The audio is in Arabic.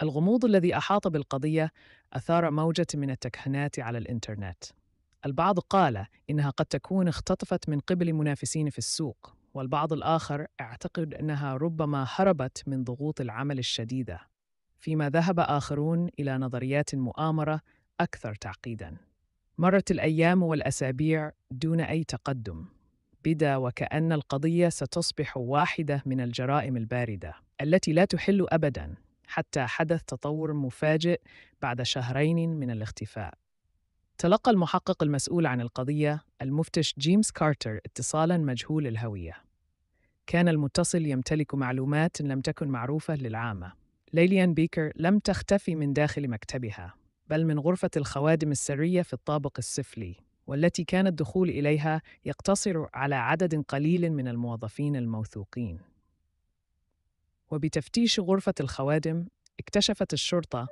الغموض الذي أحاط بالقضية أثار موجة من التكهنات على الإنترنت. البعض قال إنها قد تكون اختطفت من قبل منافسين في السوق، والبعض الآخر اعتقد أنها ربما هربت من ضغوط العمل الشديدة، فيما ذهب آخرون إلى نظريات مؤامرة أكثر تعقيداً. مرت الأيام والأسابيع دون أي تقدم. بدا وكأن القضية ستصبح واحدة من الجرائم الباردة التي لا تحل أبداً، حتى حدث تطور مفاجئ بعد شهرين من الاختفاء. تلقى المحقق المسؤول عن القضية، المفتش جيمس كارتر، اتصالاً مجهول الهوية. كان المتصل يمتلك معلومات لم تكن معروفة للعامة. ليليان بيكر لم تختفي من داخل مكتبها، بل من غرفة الخوادم السرية في الطابق السفلي، والتي كان الدخول إليها يقتصر على عدد قليل من الموظفين الموثوقين. وبتفتيش غرفة الخوادم، اكتشفت الشرطة